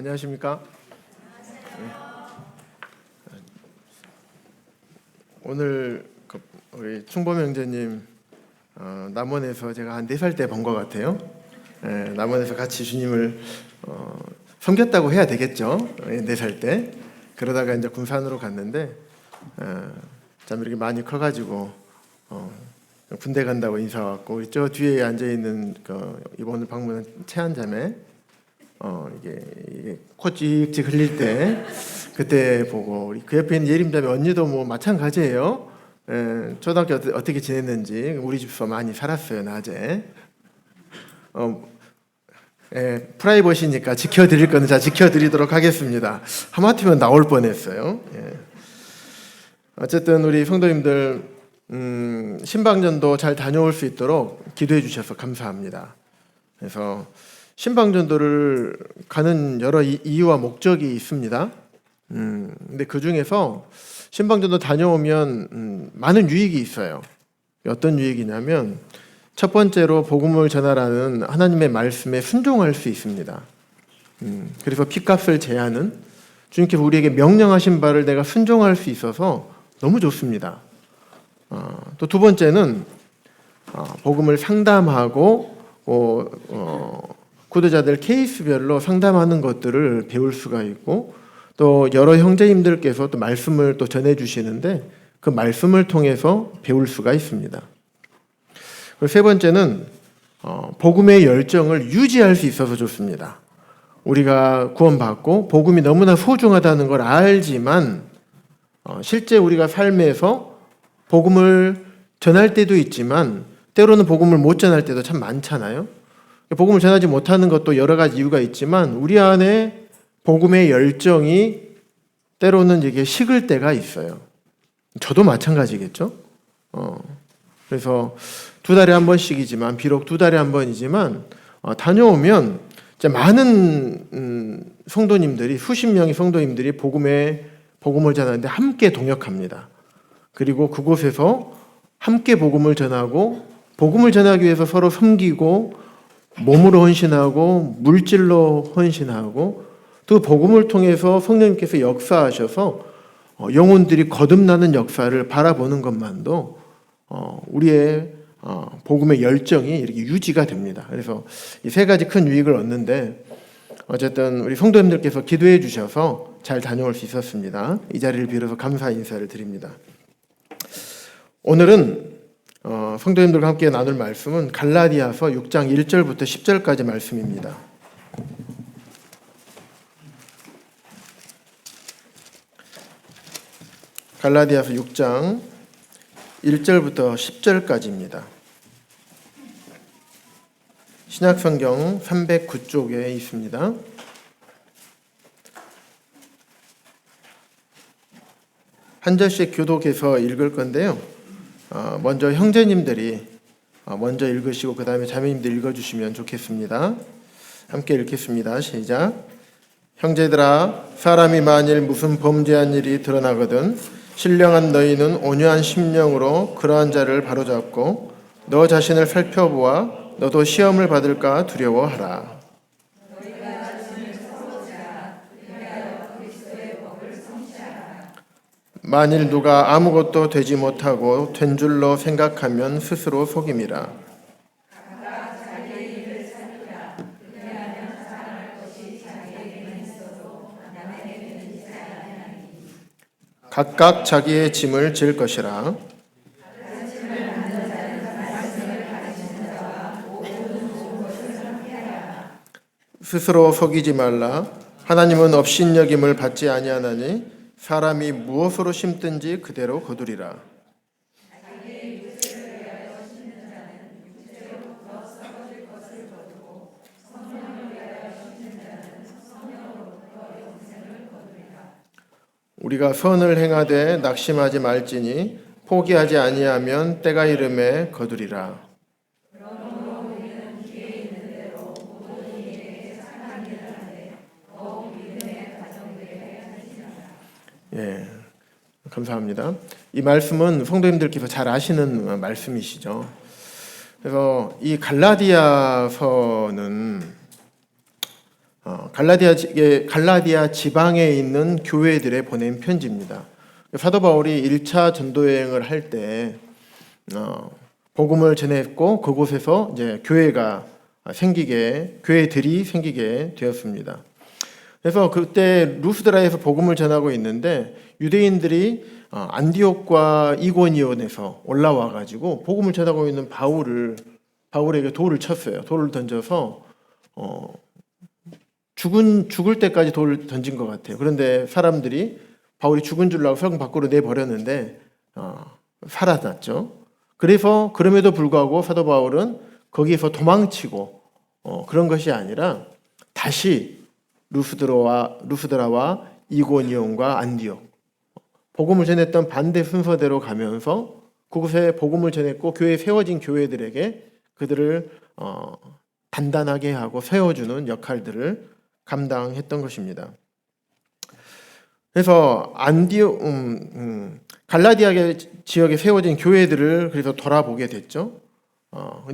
안녕하십니까? 네. 오늘 우리 충범 형제님 남원에서 제가 한 4살 때 본 것 같아요. 남원에서 같이 주님을 섬겼다고 해야 되겠죠. 4살 때. 그러다가 이제 군산으로 갔는데 참 이렇게 많이 커가지고 군대 간다고 인사 왔고, 저 뒤에 앉아 있는 이번 방문한 채한자매 이게 코 찍찍 흘릴 때 그때 보고, 우리 그 옆에 있는 예림자매 언니도 뭐 마찬가지예요. 초등학교 어떻게 지냈는지 우리 집서 많이 살았어요. 낮에 프라이버시니까 지켜드릴 거는 자 지켜드리도록 하겠습니다. 하마터면 나올 뻔했어요. 어쨌든 우리 성도님들 신방전도 잘 다녀올 수 있도록 기도해 주셔서 감사합니다. 그래서 신방전도를 가는 여러 이유와 목적이 있습니다. 근데 그 중에서 신방전도 다녀오면 많은 유익이 있어요. 어떤 유익이냐면, 첫 번째로 복음을 전하라는 하나님의 말씀에 순종할 수 있습니다. 그래서 핏값을 제하는 주님께서 우리에게 명령하신 바를 내가 순종할 수 있어서 너무 좋습니다. 또 두 번째는 복음을 상담하고 구도자들 케이스별로 상담하는 것들을 배울 수가 있고, 또 여러 형제님들께서 또 말씀을 또 전해주시는데 그 말씀을 통해서 배울 수가 있습니다. 그리고 세 번째는 복음의 열정을 유지할 수 있어서 좋습니다. 우리가 구원받고 복음이 너무나 소중하다는 걸 알지만 실제 우리가 삶에서 복음을 전할 때도 있지만 때로는 복음을 못 전할 때도 참 많잖아요. 복음을 전하지 못하는 것도 여러 가지 이유가 있지만 우리 안에 복음의 열정이 때로는 이게 식을 때가 있어요. 저도 마찬가지겠죠. 그래서 2달에 한 번씩이지만, 비록 2달에 한 번이지만 다녀오면 이제 많은 성도님들이, 수십 명의 성도님들이 복음을 전하는데 함께 동역합니다. 그리고 그곳에서 함께 복음을 전하고, 복음을 전하기 위해서 서로 섬기고, 몸으로 헌신하고 물질로 헌신하고, 또 복음을 통해서 성령님께서 역사하셔서 영혼들이 거듭나는 역사를 바라보는 것만도 우리의 복음의 열정이 이렇게 유지가 됩니다. 그래서 이 3가지 큰 유익을 얻는데, 어쨌든 우리 성도님들께서 기도해 주셔서 잘 다녀올 수 있었습니다. 이 자리를 빌어서 감사 인사를 드립니다. 오늘은 성도님들과 함께 나눌 말씀은 갈라디아서 6장 1절부터 10절까지 말씀입니다. 갈라디아서 6장 1절부터 10절까지입니다. 신약성경 309쪽에 있습니다. 한 절씩 교독해서 읽을 건데요. 먼저 형제님들이 먼저 읽으시고 그 다음에 자매님들 읽어주시면 좋겠습니다. 함께 읽겠습니다. 시작. 형제들아, 사람이 만일 무슨 범죄한 일이 드러나거든 신령한 너희는 온유한 심령으로 그러한 자를 바로잡고 너 자신을 살펴보아 너도 시험을 받을까 두려워하라. 만일 누가 아무것도 되지 못하고 된 줄로 생각하면 스스로 속임이라. 각각 자기의 짐을 질 것이라. 스스로 속이지 말라. 하나님은 업신여김을 받지 아니하나니 사람이 무엇으로 심든지 그대로 거두리라. 우리가 선을 행하되 낙심하지 말지니 포기하지 아니하면 때가 이름에 거두리라. 감사합니다. 이 말씀은 성도님들께서 잘 아시는 말씀이시죠. 그래서 이 갈라디아서는 갈라디아 지방에 있는 교회들에 보낸 편지입니다. 사도 바울이 1차 전도 여행을 할 때 복음을 전했고 그곳에서 이제 교회들이 생기게 되었습니다. 그래서 그때 루스드라에서 복음을 전하고 있는데 유대인들이 안디옥과 이고니온에서 올라와 가지고 복음을 전하고 있는 바울에게 돌을 쳤어요. 돌을 던져서 죽을 때까지 돌을 던진 것 같아요. 그런데 사람들이 바울이 죽은 줄 알고 성 밖으로 내버렸는데 살아났죠. 그래서 그럼에도 불구하고 사도 바울은 거기에서 도망치고 그런 것이 아니라 다시 루스드라와 이고니온과 안디옥 복음을 전했던 반대 순서대로 가면서 그곳에 복음을 전했고 교회에 세워진 교회들에게 그들을 단단하게 하고 세워주는 역할들을 감당했던 것입니다. 그래서 갈라디아 지역에 세워진 교회들을 그래서 돌아보게 됐죠.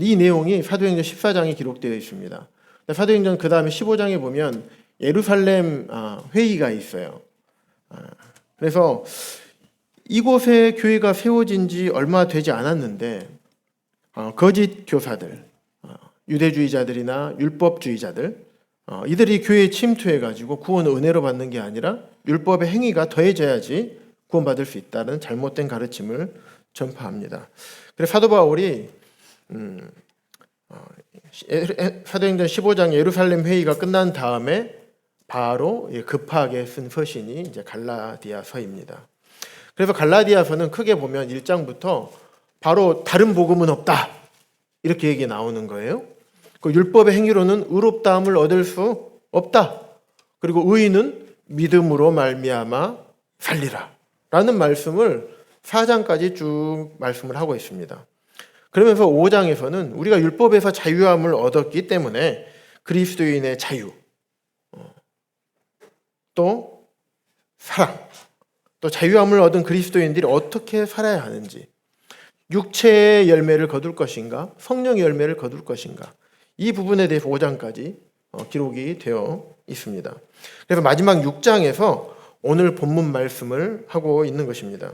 이 내용이 사도행전 14장에 기록되어 있습니다. 사도행전 그 다음에 15장에 보면 예루살렘 회의가 있어요. 그래서 이곳에 교회가 세워진 지 얼마 되지 않았는데 거짓 교사들, 유대주의자들이나 율법주의자들 이들이 교회에 침투해가지고 구원을 은혜로 받는 게 아니라 율법의 행위가 더해져야지 구원받을 수 있다는 잘못된 가르침을 전파합니다. 그래서 사도 바울이 사도행전 15장 예루살렘 회의가 끝난 다음에 바로 급하게 쓴 서신이 이제 갈라디아서입니다. 그래서 갈라디아서는 크게 보면 1장부터 바로 다른 복음은 없다 이렇게 얘기 나오는 거예요. 그 율법의 행위로는 의롭다함을 얻을 수 없다. 그리고 의인은 믿음으로 말미암아 살리라 라는 말씀을 4장까지 쭉 말씀을 하고 있습니다. 그러면서 5장에서는 우리가 율법에서 자유함을 얻었기 때문에 그리스도인의 자유, 또 사랑, 또 자유함을 얻은 그리스도인들이 어떻게 살아야 하는지, 육체의 열매를 거둘 것인가, 성령의 열매를 거둘 것인가, 이 부분에 대해서 5장까지 기록이 되어 있습니다. 그래서 마지막 6장에서 오늘 본문 말씀을 하고 있는 것입니다.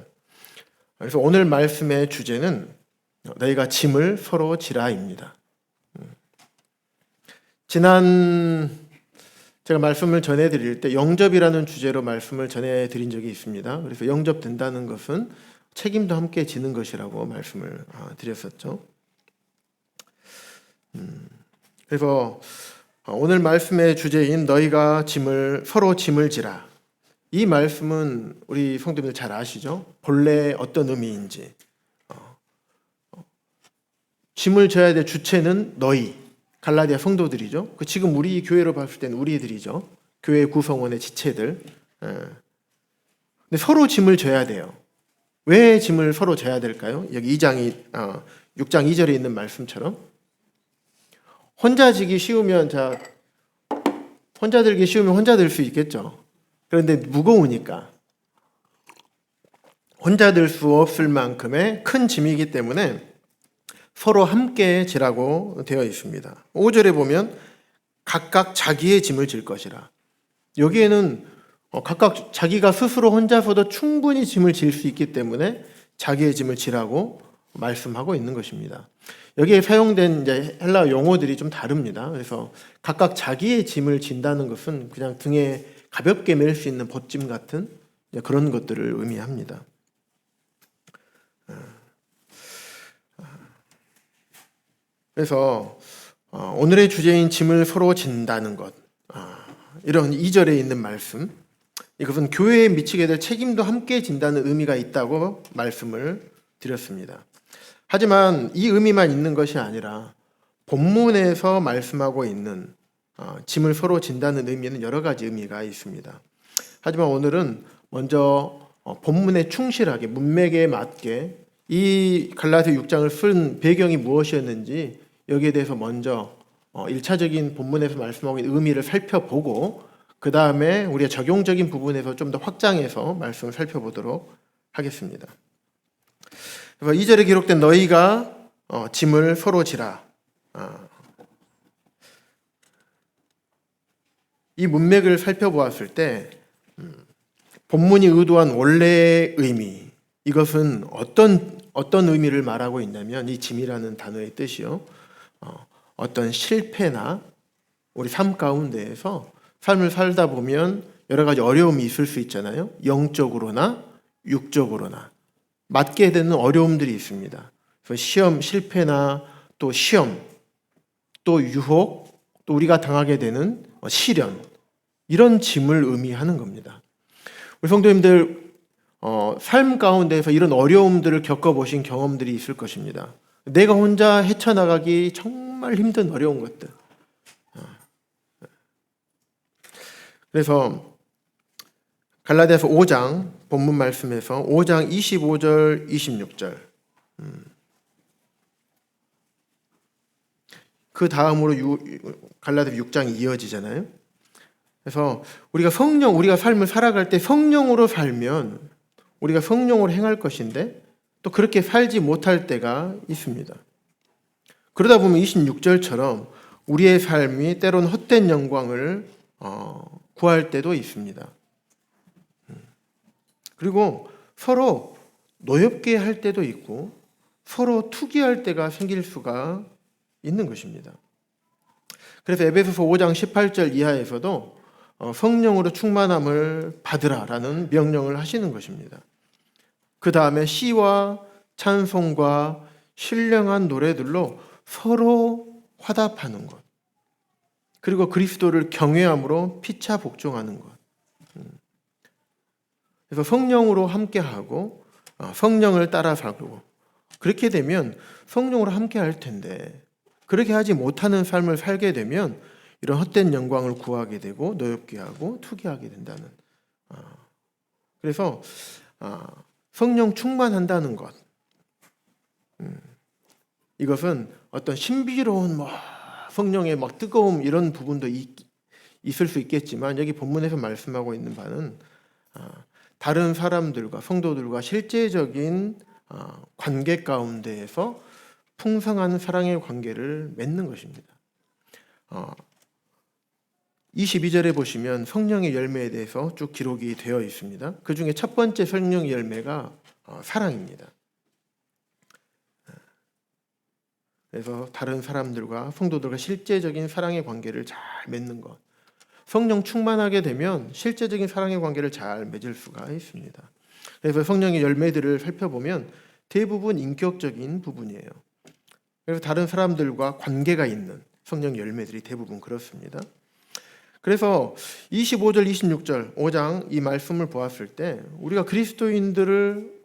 그래서 오늘 말씀의 주제는 너희가 짐을 서로 지라입니다. 지난 제가 말씀을 전해드릴 때 영접이라는 주제로 말씀을 전해드린 적이 있습니다. 그래서 영접된다는 것은 책임도 함께 지는 것이라고 말씀을 드렸었죠. 그래서 오늘 말씀의 주제인 너희가 서로 짐을 지라. 이 말씀은 우리 성도님들 잘 아시죠? 본래 어떤 의미인지. 짐을 져야 될 주체는 너희, 갈라디아 성도들이죠. 지금 우리 교회로 봤을 때는 우리들이죠. 교회 구성원의 지체들. 근데 서로 짐을 져야 돼요. 왜 짐을 서로 져야 될까요? 여기 6장 2절에 있는 말씀처럼 혼자 들기 쉬우면 혼자 들 수 있겠죠. 그런데 무거우니까 혼자 들 수 없을 만큼의 큰 짐이기 때문에 서로 함께 지라고 되어 있습니다. 5절에 보면 각각 자기의 짐을 질 것이라. 여기에는 각각 자기가 스스로 혼자서도 충분히 짐을 질 수 있기 때문에 자기의 짐을 지라고 말씀하고 있는 것입니다. 여기에 사용된 이제 헬라어 용어들이 좀 다릅니다. 그래서 각각 자기의 짐을 진다는 것은 그냥 등에 가볍게 맬 수 있는 벗짐 같은 그런 것들을 의미합니다. 그래서 오늘의 주제인 짐을 서로 진다는 것, 이런 2절에 있는 말씀, 이것은 교회에 미치게 될 책임도 함께 진다는 의미가 있다고 말씀을 드렸습니다. 하지만 이 의미만 있는 것이 아니라 본문에서 말씀하고 있는 짐을 서로 진다는 의미는 여러 가지 의미가 있습니다. 하지만 오늘은 먼저 본문에 충실하게 문맥에 맞게 이 갈라디아 6장을 쓴 배경이 무엇이었는지 여기에 대해서 먼저 1차적인 본문에서 말씀하고 있는 의미를 살펴보고 그 다음에 우리가 적용적인 부분에서 좀 더 확장해서 말씀을 살펴보도록 하겠습니다. 2절에 기록된 너희가 짐을 서로 지라. 이 문맥을 살펴보았을 때 본문이 의도한 원래의 의미, 이것은 어떤 의미를 말하고 있냐면, 이 짐이라는 단어의 뜻이요, 어떤 실패나 우리 삶 가운데에서 삶을 살다 보면 여러 가지 어려움이 있을 수 있잖아요. 영적으로나 육적으로나 맞게 되는 어려움들이 있습니다. 그래서 시험 실패나 또 시험, 또 유혹, 또 우리가 당하게 되는 시련, 이런 짐을 의미하는 겁니다. 우리 성도님들 삶 가운데서 이런 어려움들을 겪어보신 경험들이 있을 것입니다. 내가 혼자 헤쳐나가기 정말 힘든 어려운 것들. 그래서 갈라디아서 5장 본문 말씀에서 5장 25절 26절 그 다음으로 갈라디아 6장이 이어지잖아요. 그래서 우리가 삶을 살아갈 때 성령으로 살면 우리가 성령으로 행할 것인데 또 그렇게 살지 못할 때가 있습니다. 그러다 보면 26절처럼 우리의 삶이 때론 헛된 영광을 구할 때도 있습니다. 그리고 서로 노엽게 할 때도 있고 서로 투기할 때가 생길 수가 있는 것입니다. 그래서 에베소서 5장 18절 이하에서도 성령으로 충만함을 받으라라는 명령을 하시는 것입니다. 그 다음에 시와 찬송과 신령한 노래들로 서로 화답하는 것, 그리고 그리스도를 경외함으로 피차 복종하는 것. 그래서 성령으로 함께하고 성령을 따라 살고, 그렇게 되면 성령으로 함께할 텐데 그렇게 하지 못하는 삶을 살게 되면 이런 헛된 영광을 구하게 되고 노엽게 하고 투기하게 된다는. 그래서 성령 충만한다는 것, 이것은 어떤 신비로운 성령의 뜨거움 이런 부분도 있을 수 있겠지만, 여기 본문에서 말씀하고 있는 바는 다른 사람들과 성도들과 실제적인 관계 가운데에서 풍성한 사랑의 관계를 맺는 것입니다. 22절에 보시면 성령의 열매에 대해서 쭉 기록이 되어 있습니다. 그 중에 첫 번째 성령의 열매가 사랑입니다. 그래서 다른 사람들과 성도들과 실제적인 사랑의 관계를 잘 맺는 것. 성령 충만하게 되면 실제적인 사랑의 관계를 잘 맺을 수가 있습니다. 그래서 성령의 열매들을 살펴보면 대부분 인격적인 부분이에요. 그래서 다른 사람들과 관계가 있는 성령 열매들이 대부분 그렇습니다. 그래서 25절, 26절, 5장 이 말씀을 보았을 때 우리가 그리스도인들을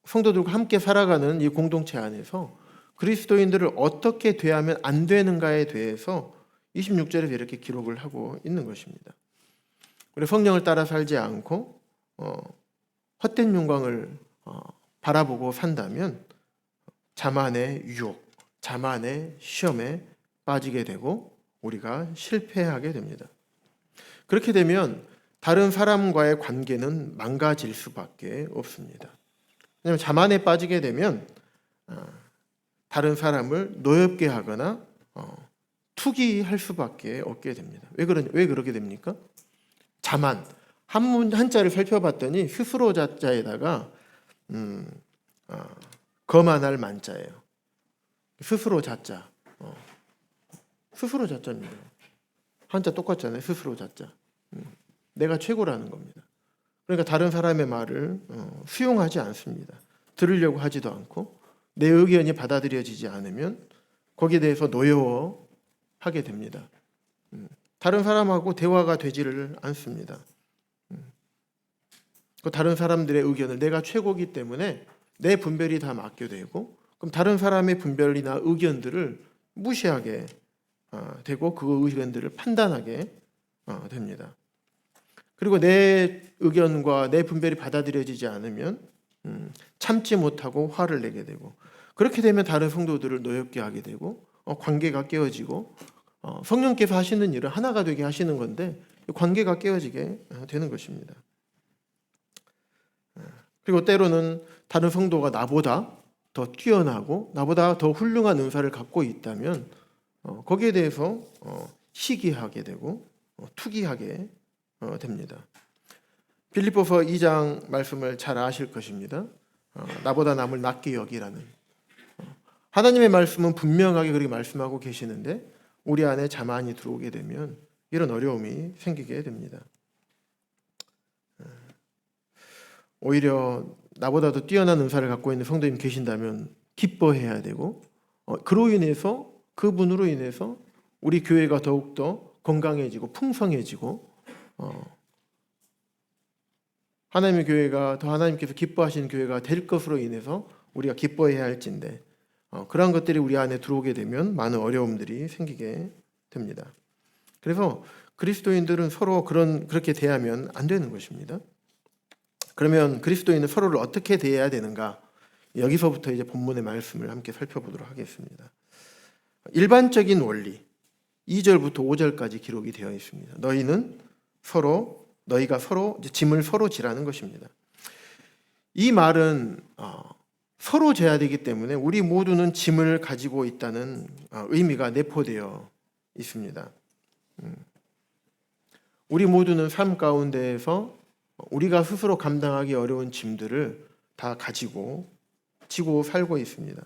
성도들과 함께 살아가는 이 공동체 안에서 그리스도인들을 어떻게 대하면 안 되는가에 대해서 26절에서 이렇게 기록을 하고 있는 것입니다. 우리 성령을 따라 살지 않고 헛된 영광을 바라보고 산다면 자만의 유혹, 자만의 시험에 빠지게 되고 우리가 실패하게 됩니다. 그렇게 되면 다른 사람과의 관계는 망가질 수밖에 없습니다. 왜냐하면 자만에 빠지게 되면 다른 사람을 노엽게 하거나 투기할 수밖에 없게 됩니다. 왜 그렇게 됩니까? 자만, 한자를 살펴봤더니 스스로 자자에다가 거만할 만자예요. 스스로 자자, 스스로 자자입니다. 한자 똑같잖아요. 스스로 자자. 내가 최고라는 겁니다. 그러니까 다른 사람의 말을 수용하지 않습니다. 들으려고 하지도 않고 내 의견이 받아들여지지 않으면 거기에 대해서 노여워하게 됩니다. 다른 사람하고 대화가 되지를 않습니다. 그 다른 사람들의 의견을 내가 최고이기 때문에 내 분별이 다 맞게 되고, 그럼 다른 사람의 분별이나 의견들을 무시하게 되고 그 의견들을 판단하게 됩니다. 그리고 내 의견과 내 분별이 받아들여지지 않으면 참지 못하고 화를 내게 되고, 그렇게 되면 다른 성도들을 노엽게 하게 되고 관계가 깨어지고, 성령께서 하시는 일을 하나가 되게 하시는 건데 관계가 깨어지게 되는 것입니다. 그리고 때로는 다른 성도가 나보다 더 뛰어나고 나보다 더 훌륭한 은사를 갖고 있다면 거기에 대해서 시기하게 되고 투기하게 됩니다. 빌립보서 2장 말씀을 잘 아실 것입니다. 나보다 남을 낮게 여기라는, 하나님의 말씀은 분명하게 그렇게 말씀하고 계시는데 우리 안에 자만이 들어오게 되면 이런 어려움이 생기게 됩니다. 오히려 나보다도 뛰어난 은사를 갖고 있는 성도님 계신다면 기뻐해야 되고, 그로 인해서, 그분으로 인해서 우리 교회가 더욱더 건강해지고 풍성해지고, 하나님의 교회가 더 하나님께서 기뻐하시는 교회가 될 것으로 인해서 우리가 기뻐해야 할진데, 그러한 것들이 우리 안에 들어오게 되면 많은 어려움들이 생기게 됩니다. 그래서 그리스도인들은 서로 그렇게 대하면 안 되는 것입니다. 그러면 그리스도인은 서로를 어떻게 대해야 되는가? 여기서부터 이제 본문의 말씀을 함께 살펴보도록 하겠습니다. 일반적인 원리 2절부터 5절까지 기록이 되어 있습니다. 너희가 서로 짐을 서로 지라는 것입니다. 이 말은 서로 져야 되기 때문에 우리 모두는 짐을 가지고 있다는 의미가 내포되어 있습니다. 우리 모두는 삶 가운데에서 우리가 스스로 감당하기 어려운 짐들을 다 가지고 지고 살고 있습니다.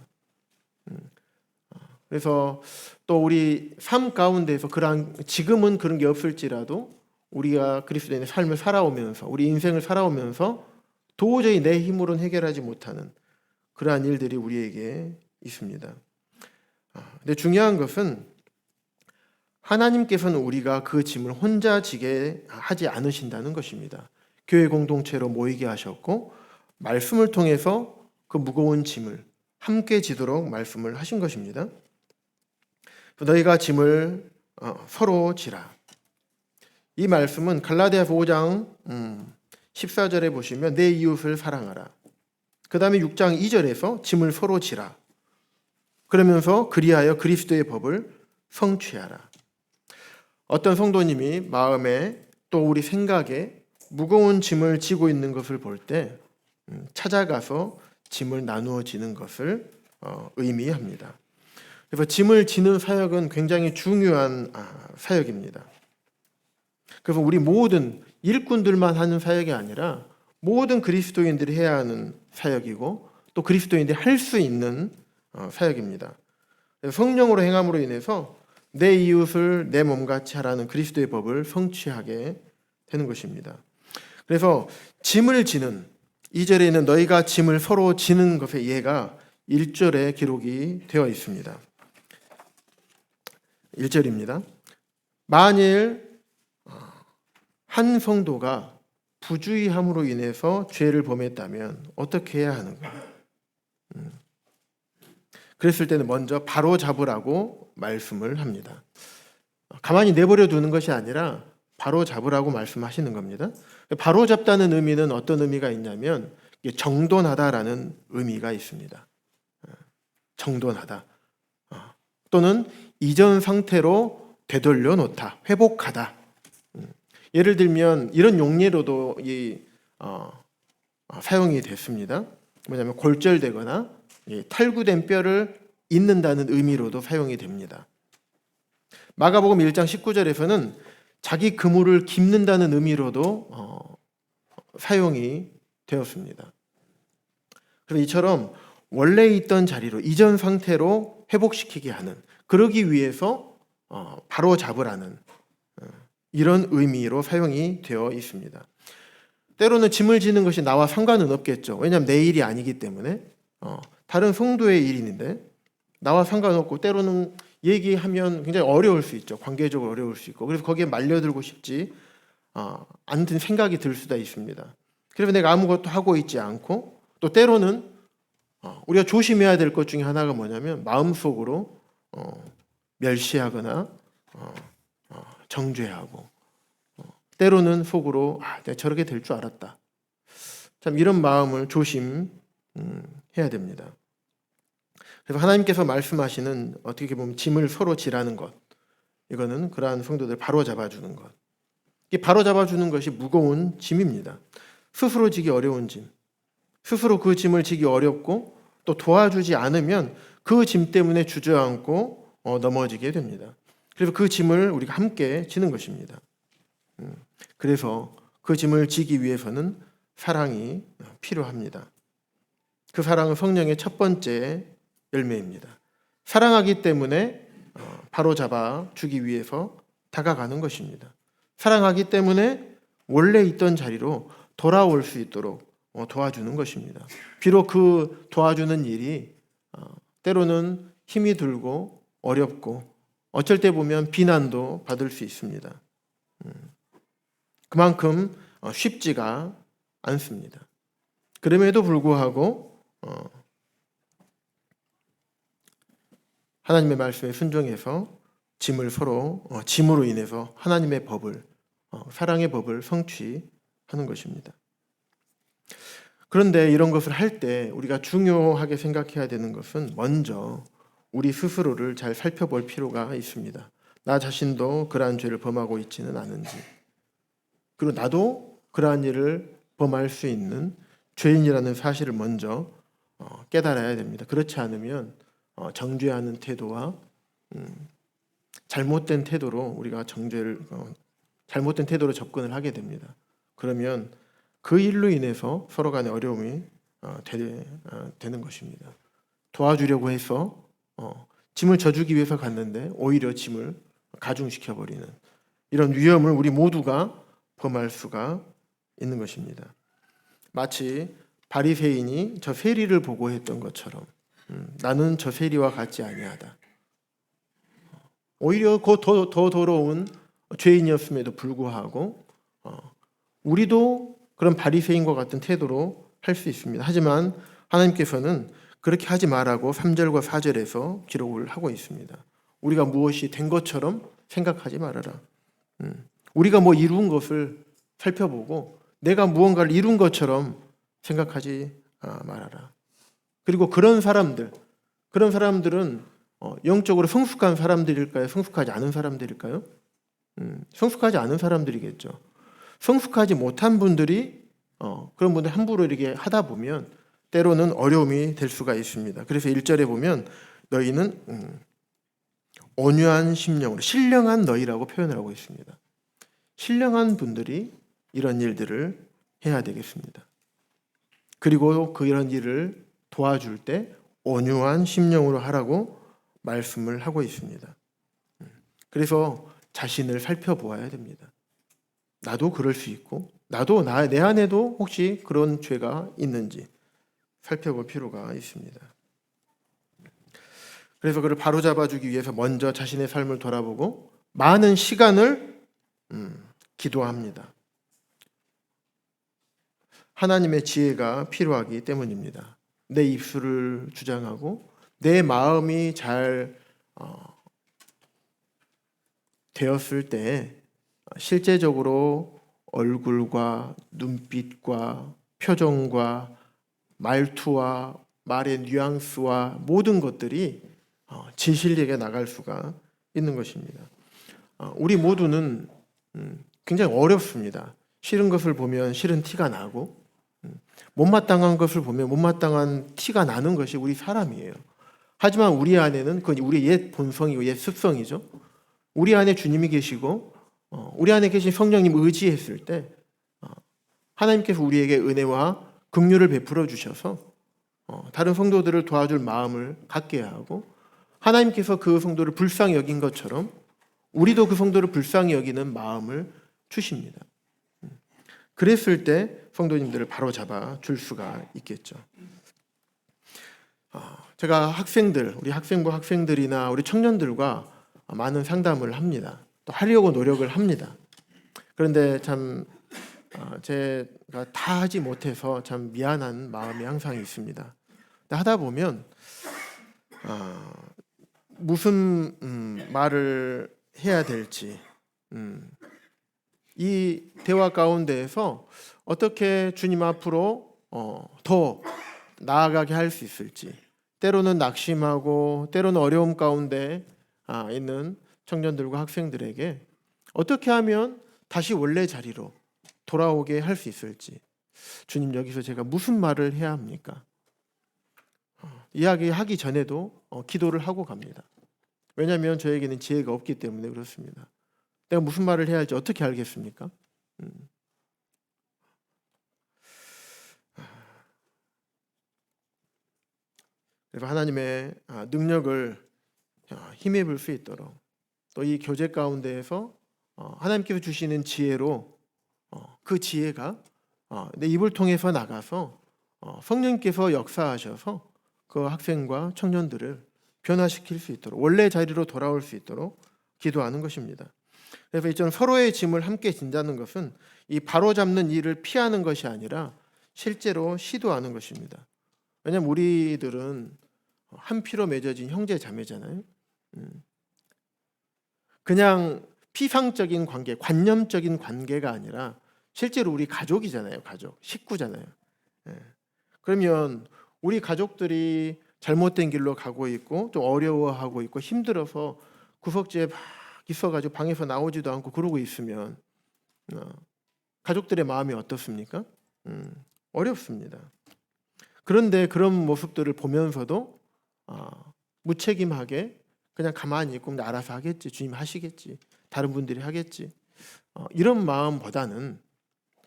그래서 또 우리 삶 가운데에서 지금은 그런 게 없을지라도 우리가 그리스도인의 삶을 살아오면서, 우리 인생을 살아오면서 도저히 내 힘으로는 해결하지 못하는 그러한 일들이 우리에게 있습니다. 근데 중요한 것은 하나님께서는 우리가 그 짐을 혼자 지게 하지 않으신다는 것입니다. 교회 공동체로 모이게 하셨고 말씀을 통해서 그 무거운 짐을 함께 지도록 말씀을 하신 것입니다. 너희가 짐을 서로 지라. 이 말씀은 갈라디아서 5장 14절에 보시면 내 이웃을 사랑하라. 그 다음에 6장 2절에서 짐을 서로 지라. 그러면서 그리하여 그리스도의 법을 성취하라. 어떤 성도님이 마음에 또 우리 생각에 무거운 짐을 지고 있는 것을 볼 때 찾아가서 짐을 나누어 지는 것을 의미합니다. 그래서 짐을 지는 사역은 굉장히 중요한 사역입니다. 그래서 우리 모든 일꾼들만 하는 사역이 아니라 모든 그리스도인들이 해야 하는 사역이고 또 그리스도인들이 할 수 있는 사역입니다. 성령으로 행함으로 인해서 내 이웃을 내 몸같이 하라는 그리스도의 법을 성취하게 되는 것입니다. 그래서 짐을 지는, 2절에 있는 너희가 짐을 서로 지는 것의 예가 1절에 기록이 되어 있습니다. 1절입니다. 만일 한 성도가 부주의함으로 인해서 죄를 범했다면 어떻게 해야 하는가? 그랬을 때는 먼저 바로 잡으라고 말씀을 합니다. 가만히 내버려 두는 것이 아니라 바로 잡으라고 말씀하시는 겁니다. 바로 잡다는 의미는 어떤 의미가 있냐면 정돈하다라는 의미가 있습니다. 정돈하다. 또는 이전 상태로 되돌려 놓다, 회복하다. 예를 들면 이런 용례로도 사용이 됐습니다. 뭐냐면 골절되거나 탈구된 뼈를 잇는다는 의미로도 사용이 됩니다. 마가복음 1장 19절에서는 자기 그물을 깁는다는 의미로도 사용이 되었습니다. 그래서 이처럼 원래 있던 자리로 이전 상태로 회복시키게 하는, 그러기 위해서 바로 잡으라는 이런 의미로 사용이 되어 있습니다. 때로는 짐을 지는 것이 나와 상관은 없겠죠. 왜냐하면 내 일이 아니기 때문에 다른 성도의 일인데 나와 상관없고 때로는 얘기하면 굉장히 어려울 수 있죠. 관계적으로 어려울 수 있고, 그래서 거기에 말려들고 싶지 않은 생각이 들 수도 있습니다. 그래서 내가 아무것도 하고 있지 않고, 또 때로는 우리가 조심해야 될 것 중에 하나가 뭐냐면 마음속으로 멸시하거나 정죄하고, 때로는 속으로 내가 저렇게 될 줄 알았다. 참 이런 마음을 조심해야 됩니다. 그래서 하나님께서 말씀하시는, 어떻게 보면 짐을 서로 지라는 것, 이거는 그러한 성도들 바로 잡아주는 것. 이 바로 잡아주는 것이 무거운 짐입니다. 스스로 지기 어려운 짐, 스스로 그 짐을 지기 어렵고 또 도와주지 않으면 그 짐 때문에 주저앉고 넘어지게 됩니다. 그래서 그 짐을 우리가 함께 지는 것입니다. 그래서 그 짐을 지기 위해서는 사랑이 필요합니다. 그 사랑은 성령의 첫 번째 열매입니다. 사랑하기 때문에 바로잡아 주기 위해서 다가가는 것입니다. 사랑하기 때문에 원래 있던 자리로 돌아올 수 있도록 도와주는 것입니다. 비록 그 도와주는 일이 때로는 힘이 들고 어렵고 어쩔 때 보면 비난도 받을 수 있습니다. 그만큼 쉽지가 않습니다. 그럼에도 불구하고 하나님의 말씀에 순종해서 짐을 서로 짐으로 인해서 하나님의 법을 사랑의 법을 성취하는 것입니다. 그런데 이런 것을 할 때 우리가 중요하게 생각해야 되는 것은 먼저 우리 스스로를 잘 살펴볼 필요가 있습니다. 나 자신도 그러한 죄를 범하고 있지는 않은지, 그리고 나도 그러한 일을 범할 수 있는 죄인이라는 사실을 먼저 깨달아야 됩니다. 그렇지 않으면 정죄하는 태도와 잘못된 태도로 우리가 잘못된 태도로 접근을 하게 됩니다. 그러면 그 일로 인해서 서로 간에 어려움이 되는 것입니다. 도와주려고 해서 짐을 져주기 위해서 갔는데 오히려 짐을 가중시켜버리는 이런 위험을 우리 모두가 범할 수가 있는 것입니다. 마치 바리새인이 저 세리를 보고 했던 것처럼 나는 저 세리와 같지 아니하다. 오히려 더 더러운 죄인이었음에도 불구하고 우리도 그런 바리새인과 같은 태도로 할 수 있습니다. 하지만 하나님께서는 그렇게 하지 말라고 3절과 4절에서 기록을 하고 있습니다. 우리가 무엇이 된 것처럼 생각하지 말아라. 우리가 뭐 이룬 것을 살펴보고 내가 무언가를 이룬 것처럼 생각하지 말아라. 그리고 그런 사람들은 영적으로 성숙한 사람들일까요? 성숙하지 않은 사람들일까요? 성숙하지 않은 사람들이겠죠. 성숙하지 못한 분들이 그런 분들 함부로 이렇게 하다 보면 때로는 어려움이 될 수가 있습니다. 그래서 1절에 보면 너희는 온유한 심령으로 신령한 너희라고 표현을 하고 있습니다. 신령한 분들이 이런 일들을 해야 되겠습니다. 그리고 이런 일을 도와줄 때 온유한 심령으로 하라고 말씀을 하고 있습니다. 그래서 자신을 살펴보아야 됩니다. 나도 그럴 수 있고 나도 내 안에도 혹시 그런 죄가 있는지 살펴볼 필요가 있습니다. 그래서 그를 바로잡아주기 위해서 먼저 자신의 삶을 돌아보고 많은 시간을 기도합니다. 하나님의 지혜가 필요하기 때문입니다. 내 입술을 주장하고 내 마음이 잘 되었을 때 실제적으로 얼굴과 눈빛과 표정과 말투와 말의 뉘앙스와 모든 것들이 진실되게 나갈 수가 있는 것입니다. 우리 모두는 굉장히 어렵습니다. 싫은 것을 보면 싫은 티가 나고 못마땅한 것을 보면 못마땅한 티가 나는 것이 우리 사람이에요. 하지만 우리 안에는 그건 우리의 옛 본성이고 옛 습성이죠. 우리 안에 주님이 계시고 우리 안에 계신 성령님 의지했을 때 하나님께서 우리에게 은혜와 긍휼을 베풀어 주셔서 다른 성도들을 도와줄 마음을 갖게 하고 하나님께서 그 성도를 불쌍히 여긴 것처럼 우리도 그 성도를 불쌍히 여기는 마음을 주십니다. 그랬을 때 성도님들을 바로잡아 줄 수가 있겠죠. 제가 우리 학생부 학생들이나 우리 청년들과 많은 상담을 합니다. 또 하려고 노력을 합니다. 그런데 참 제가 다 하지 못해서 참 미안한 마음이 항상 있습니다. 하다 보면 무슨 말을 해야 될지 이 대화 가운데에서 어떻게 주님 앞으로 더 나아가게 할 수 있을지 때로는 낙심하고 때로는 어려움 가운데 있는 청년들과 학생들에게 어떻게 하면 다시 원래 자리로 돌아오게 할 수 있을지 주님 여기서 제가 무슨 말을 해야 합니까? 이야기하기 전에도 기도를 하고 갑니다. 왜냐하면 저에게는 지혜가 없기 때문에 그렇습니다. 내가 무슨 말을 해야 할지 어떻게 알겠습니까? 그래서 하나님의 능력을 힘입을 수 있도록 또 이 교제 가운데에서 하나님께서 주시는 지혜로 그 지혜가 내 입을 통해서 나가서 성령께서 역사하셔서 그 학생과 청년들을 변화시킬 수 있도록 원래 자리로 돌아올 수 있도록 기도하는 것입니다. 그래서 이처럼 서로의 짐을 함께 진다는 것은 이 바로잡는 일을 피하는 것이 아니라 실제로 시도하는 것입니다. 왜냐하면 우리들은 한 피로 맺어진 형제 자매잖아요. 그냥 피상적인 관계, 관념적인 관계가 아니라 실제로 우리 가족이잖아요. 가족, 식구잖아요. 그러면 우리 가족들이 잘못된 길로 가고 있고 좀 어려워하고 있고 힘들어서 구석지에 막 있어가지고 방에서 나오지도 않고 그러고 있으면 가족들의 마음이 어떻습니까? 어렵습니다. 그런데 그런 모습들을 보면서도 무책임하게 그냥 가만히 있고 알아서 하겠지, 주님 하시겠지, 다른 분들이 하겠지, 이런 마음보다는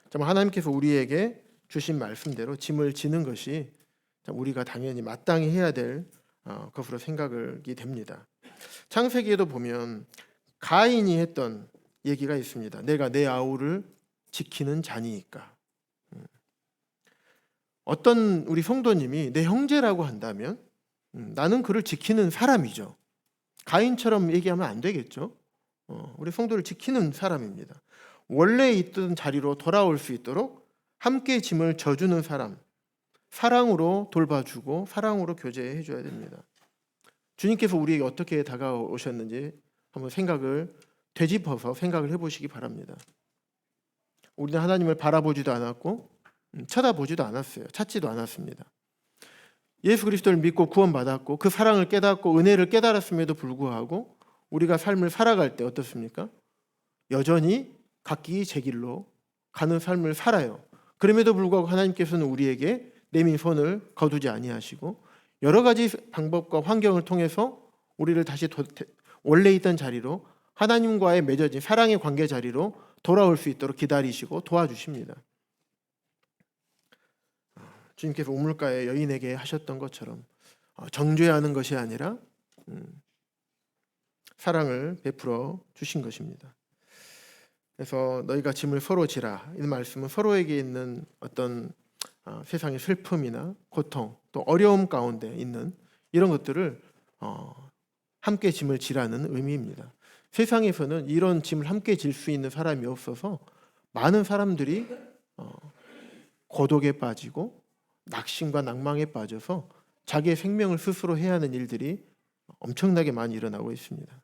정말 하나님께서 우리에게 주신 말씀대로 짐을 지는 것이 우리가 당연히 마땅히 해야 될 것으로 생각이 됩니다. 창세기에도 보면 가인이 했던 얘기가 있습니다. 내가 내 아우를 지키는 자니이까. 어떤 우리 성도님이 내 형제라고 한다면 나는 그를 지키는 사람이죠. 가인처럼 얘기하면 안 되겠죠. 우리 성도를 지키는 사람입니다. 원래 있던 자리로 돌아올 수 있도록 함께 짐을 져주는 사람, 사랑으로 돌봐주고 사랑으로 교제해 줘야 됩니다. 주님께서 우리에게 어떻게 다가오셨는지 한번 되짚어서 생각을 해보시기 바랍니다. 우리는 하나님을 바라보지도 않았고 쳐다보지도 않았어요. 찾지도 않았습니다. 예수 그리스도를 믿고 구원받았고 그 사랑을 깨닫고 은혜를 깨달았음에도 불구하고 우리가 삶을 살아갈 때 어떻습니까? 여전히 각기 제 길로 가는 삶을 살아요. 그럼에도 불구하고 하나님께서는 우리에게 내민 손을 거두지 아니하시고 여러 가지 방법과 환경을 통해서 우리를 다시 원래 있던 자리로 하나님과의 맺어진 사랑의 관계 자리로 돌아올 수 있도록 기다리시고 도와주십니다. 주님께서 우물가의 여인에게 하셨던 것처럼 정죄하는 것이 아니라 사랑을 베풀어 주신 것입니다. 그래서 너희가 짐을 서로 지라, 이 말씀은 서로에게 있는 어떤 세상의 슬픔이나 고통 또 어려움 가운데 있는 이런 것들을 함께 짐을 지라는 의미입니다. 세상에서는 이런 짐을 함께 질 수 있는 사람이 없어서 많은 사람들이 고독에 빠지고 낙심과 낭망에 빠져서 자기의 생명을 스스로 해야 하는 일들이 엄청나게 많이 일어나고 있습니다.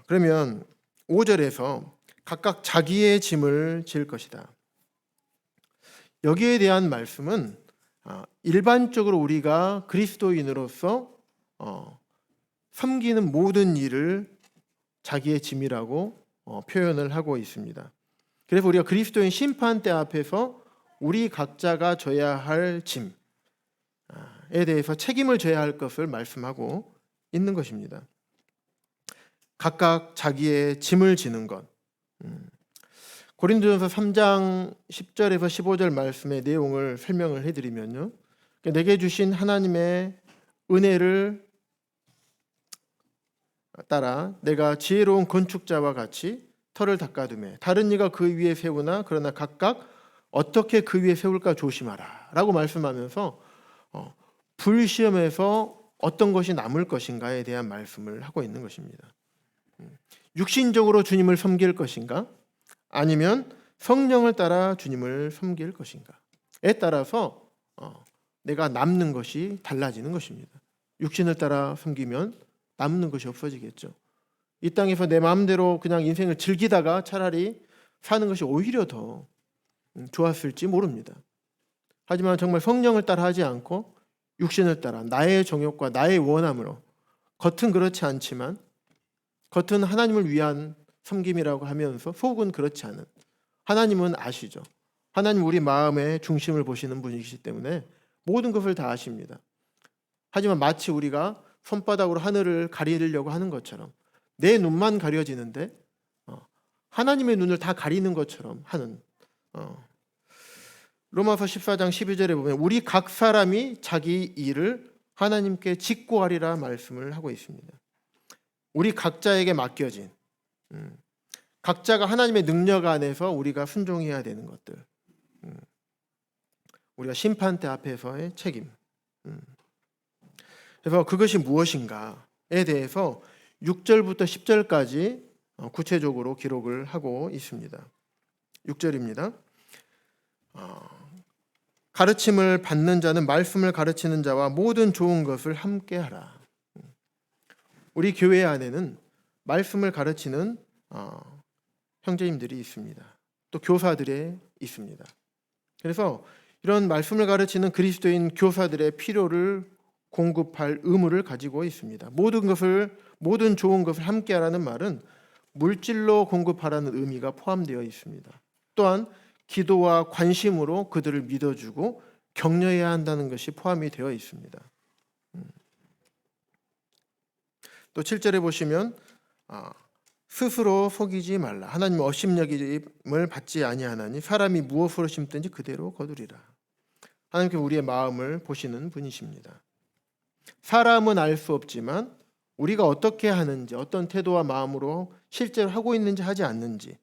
그러면 5절에서 각각 자기의 짐을 질 것이다. 여기에 대한 말씀은 일반적으로 우리가 그리스도인으로서 섬기는 모든 일을 자기의 짐이라고 표현을 하고 있습니다. 그래서 우리가 그리스도인 심판대 앞에서 우리 각자가 져야 할 짐에 대해서 책임을 져야 할 것을 말씀하고 있는 것입니다. 각각 자기의 짐을 지는 것. 고린도전서 3장 10절에서 15절 말씀의 내용을 설명을 해드리면요, 내게 주신 하나님의 은혜를 따라 내가 지혜로운 건축자와 같이 터를 닦아두매 다른 이가 그 위에 세우나 그러나 각각 어떻게 그 위에 세울까 조심하라 라고 말씀하면서 불시험에서 어떤 것이 남을 것인가에 대한 말씀을 하고 있는 것입니다. 육신적으로 주님을 섬길 것인가 아니면 성령을 따라 주님을 섬길 것인가에 따라서 내가 남는 것이 달라지는 것입니다. 육신을 따라 섬기면 남는 것이 없어지겠죠. 이 땅에서 내 마음대로 그냥 인생을 즐기다가 차라리 사는 것이 오히려 더 좋았을지 모릅니다. 하지만 정말 성령을 따라 하지 않고 육신을 따라 나의 정욕과 나의 원함으로, 겉은 그렇지 않지만 겉은 하나님을 위한 섬김이라고 하면서 속은 그렇지 않은, 하나님은 아시죠. 하나님 우리 마음의 중심을 보시는 분이시기 때문에 모든 것을 다 아십니다. 하지만 마치 우리가 손바닥으로 하늘을 가리려고 하는 것처럼 내 눈만 가려지는데 하나님의 눈을 다 가리는 것처럼 하는. 로마서 14장 12절에 보면 우리 각 사람이 자기 일을 하나님께 직고하리라 말씀을 하고 있습니다. 우리 각자에게 맡겨진, 각자가 하나님의 능력 안에서 우리가 순종해야 되는 것들, 우리가 심판대 앞에서의 책임. 그래서 그것이 무엇인가에 대해서 6절부터 10절까지 구체적으로 기록을 하고 있습니다. 6절입니다. 가르침을 받는 자는 말씀을 가르치는 자와 모든 좋은 것을 함께하라. 우리 교회 안에는 말씀을 가르치는 형제님들이 있습니다. 또 교사들이 있습니다. 그래서 이런 말씀을 가르치는 그리스도인 교사들의 필요를 공급할 의무를 가지고 있습니다. 모든 좋은 것을 함께하라는 말은 물질로 공급하라는 의미가 포함되어 있습니다. 또한 기도와 관심으로 그들을 믿어주고 격려해야 한다는 것이 포함이 되어 있습니다. 또 7절에 보시면 스스로 속이지 말라. 하나님의 업신여김을 받지 아니하나니 사람이 무엇으로 심든지 그대로 거두리라. 하나님께서 우리의 마음을 보시는 분이십니다. 사람은 알 수 없지만 우리가 어떻게 하는지, 어떤 태도와 마음으로 실제로 하고 있는지 하지 않는지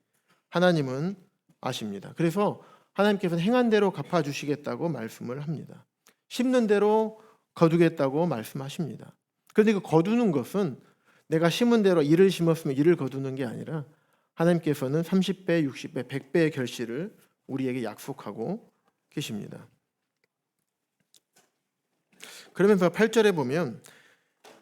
하나님은 아십니다. 그래서 하나님께서는 행한 대로 갚아주시겠다고 말씀을 합니다. 심는 대로 거두겠다고 말씀하십니다. 그런데 그 거두는 것은 내가 심은 대로 이를 심었으면 이를 거두는 게 아니라 하나님께서는 30배, 60배, 100배의 결실을 우리에게 약속하고 계십니다. 그러면서 8절에 보면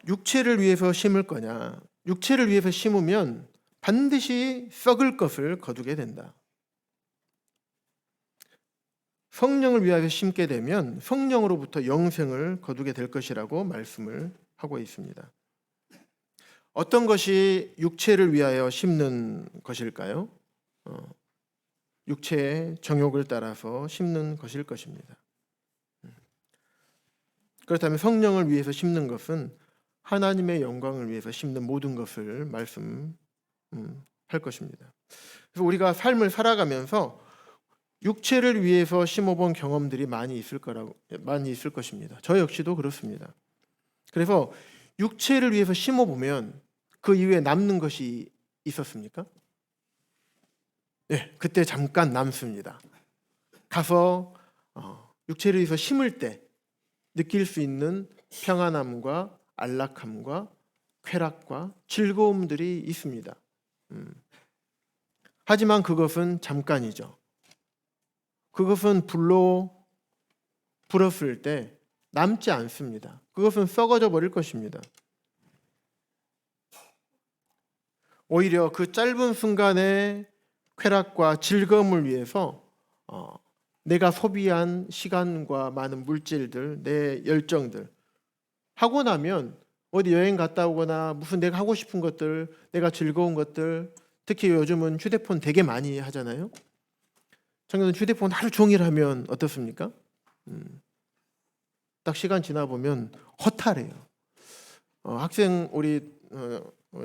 육체를 위해서 심을 거냐, 육체를 위해서 심으면 반드시 썩을 것을 거두게 된다. 성령을 위하여 심게 되면 성령으로부터 영생을 거두게 될 것이라고 말씀을 하고 있습니다. 어떤 것이 육체를 위하여 심는 것일까요? 육체의 정욕을 따라서 심는 것일 것입니다. 그렇다면 성령을 위해서 심는 것은 하나님의 영광을 위해서 심는 모든 것을 말씀할 것입니다. 그래서 우리가 삶을 살아가면서 육체를 위해서 심어본 경험들이 많이 있을 것입니다. 저 역시도 그렇습니다. 그래서 육체를 위해서 심어보면 그 이후에 남는 것이 있었습니까? 네, 그때 잠깐 남습니다. 가서 육체를 위해서 심을 때 느낄 수 있는 평안함과 안락함과 쾌락과 즐거움들이 있습니다. 하지만 그것은 잠깐이죠. 그것은 불로 불었을 때 남지 않습니다. 그것은 썩어져 버릴 것입니다. 오히려 그 짧은 순간의 쾌락과 즐거움을 위해서 내가 소비한 시간과 많은 물질들, 내 열정들 하고 나면 어디 여행 갔다 오거나 무슨 내가 하고 싶은 것들, 내가 즐거운 것들, 특히 요즘은 휴대폰 되게 많이 하잖아요. 청년은 휴대폰 하루 종일 하면 어떻습니까? 딱 시간 지나 보면 허탈해요. 우리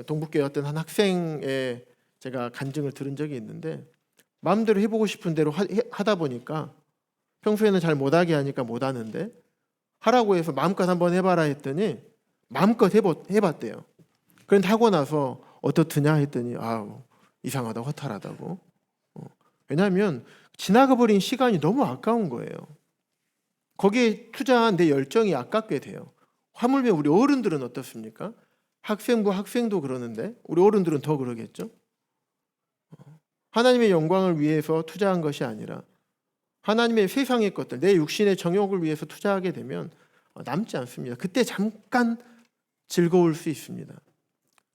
동북교회 어떤 한 학생의 제가 간증을 들은 적이 있는데 마음대로 해보고 싶은 대로 하다 보니까 평소에는 잘 못하게 하니까 못하는데 하라고 해서 마음껏 한번 해봐라 했더니 마음껏 해봤대요. 그런데 하고 나서 어떻드냐 했더니 이상하다, 허탈하다고. 왜냐하면 지나가버린 시간이 너무 아까운 거예요. 거기에 투자한 내 열정이 아깝게 돼요. 하물며 우리 어른들은 어떻습니까? 학생도 그러는데 우리 어른들은 더 그러겠죠. 하나님의 영광을 위해서 투자한 것이 아니라 하나님의 세상의 것들, 내 육신의 정욕을 위해서 투자하게 되면 남지 않습니다. 그때 잠깐 즐거울 수 있습니다.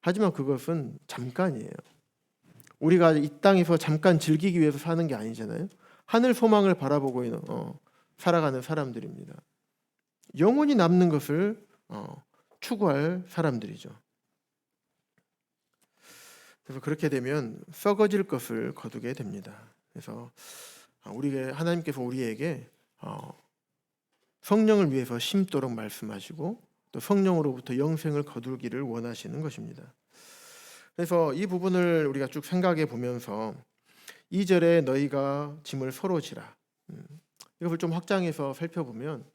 하지만 그것은 잠깐이에요. 우리가 이 땅에서 잠깐 즐기기 위해서 사는 게 아니잖아요. 하늘 소망을 바라보고 살아가는 사람들입니다. 영원히 남는 것을 추구할 사람들이죠. 그래서 그렇게 되면 썩어질 것을 거두게 됩니다. 그래서 하나님께서 우리에게 성령을 위해서 심도록 말씀하시고 또 성령으로부터 영생을 거두기를 원하시는 것입니다. 그래서 이 부분을 우리가 쭉 생각해 보면서 2절에 너희가 짐을 서로 지라. 이것을 좀 확장해서 살펴보면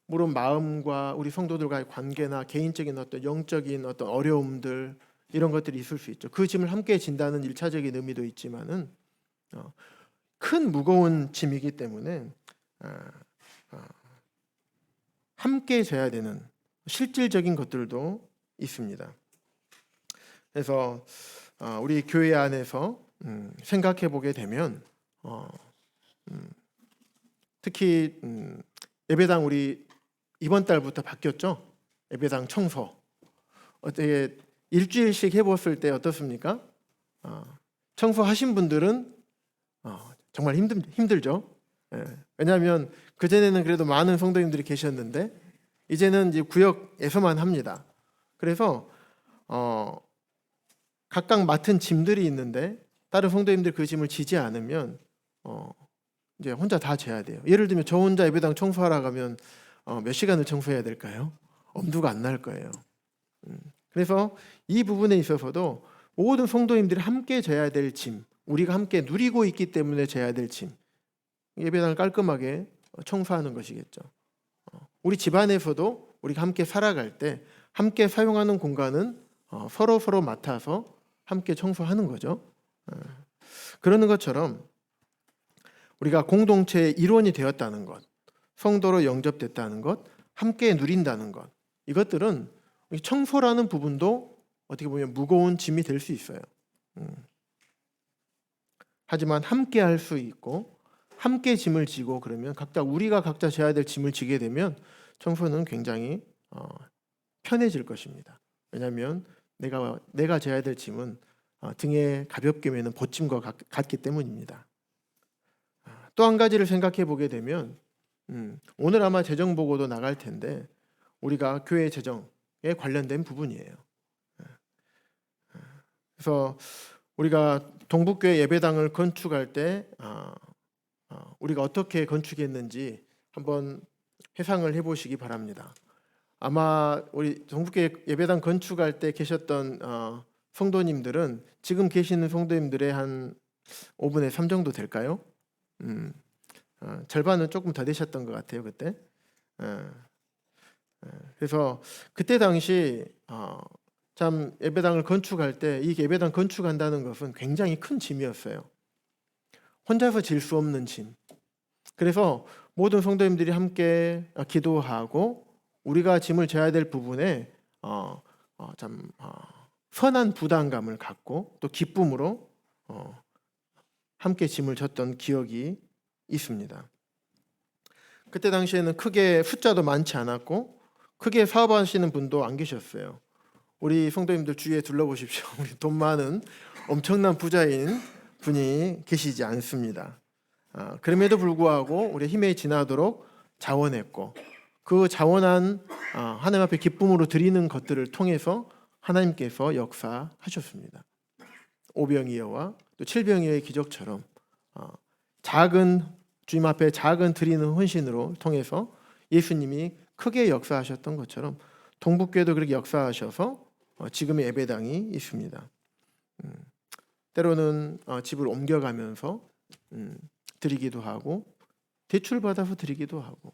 물론 마음과 우리 성도들과의 관계나 개인적인 어떤 영적인 어떤 어려움들 이런 것들이 있을 수 있죠. 그 짐을 함께 진다는 일차적인 의미도 있지만은 큰 무거운 짐이기 때문에 함께 져야 되는 실질적인 것들도 있습니다. 그래서 우리 교회 안에서 생각해 보게 되면 특히 예배당 우리 이번 달부터 바뀌었죠. 예배당 청소 어떻게 일주일씩 해봤을 때 어떻습니까? 청소하신 분들은 정말 힘들죠. 예. 왜냐하면 그전에는 그래도 많은 성도님들이 계셨는데 이제는 이제 구역에서만 합니다. 그래서 각각 맡은 짐들이 있는데 다른 성도님들 그 짐을 지지 않으면 이제 혼자 다 져야 돼요. 예를 들면 저 혼자 예배당 청소하러 가면 몇 시간을 청소해야 될까요? 엄두가 안 날 거예요. 그래서 이 부분에 있어서도 모든 성도님들이 함께 져야 될 짐, 우리가 함께 누리고 있기 때문에 져야 될 짐, 예배당을 깔끔하게 청소하는 것이겠죠. 우리 집안에서도 우리가 함께 살아갈 때 함께 사용하는 공간은 서로 맡아서 함께 청소하는 거죠. 그러는 것처럼 우리가 공동체의 일원이 되었다는 것, 성도로 영접됐다는 것, 함께 누린다는 것, 이것들은 청소라는 부분도 어떻게 보면 무거운 짐이 될 수 있어요. 하지만 함께 할 수 있고 함께 짐을 지고 그러면 우리가 각자 져야 될 짐을 지게 되면 청소는 굉장히 편해질 것입니다. 왜냐하면 내가 져야 될 짐은 등에 가볍게 매는 보침과 같기 때문입니다. 또 한 가지를 생각해 보게 되면 오늘 아마 재정 보고도 나갈 텐데 우리가 교회 재정에 관련된 부분이에요. 그래서 우리가 동북교회 예배당을 건축할 때 우리가 어떻게 건축했는지 한번 회상을 해보시기 바랍니다. 아마 우리 동북교회 예배당 건축할 때 계셨던 성도님들은 지금 계시는 성도님들의 한 5분의 3 정도 될까요? 절반은 조금 더 되셨던 것 같아요 그때. 그래서 그때 당시 참 예배당을 건축할 때 이 예배당 건축한다는 것은 굉장히 큰 짐이었어요. 혼자서 질 수 없는 짐. 그래서 모든 성도님들이 함께 기도하고 우리가 짐을 져야 될 부분에 참 선한 부담감을 갖고 또 기쁨으로 함께 짐을 졌던 기억이 있습니다. 그때 당시에는 크게 숫자도 많지 않았고 크게 사업하시는 분도 안 계셨어요. 우리 성도님들 주위에 둘러보십시오. 우리 돈 많은 엄청난 부자인 분이 계시지 않습니다. 그럼에도 불구하고 우리 힘에 지나도록 자원했고 그 자원한 하나님 앞에 기쁨으로 드리는 것들을 통해서 하나님께서 역사하셨습니다. 오병이어와 또 칠병이어의 기적처럼 작은 주님 앞에 작은 드리는 헌신으로 통해서 예수님이 크게 역사하셨던 것처럼 동북교회도 그렇게 역사하셔서 지금의 예배당이 있습니다. 때로는 집을 옮겨가면서 드리기도 하고 대출 받아서 드리기도 하고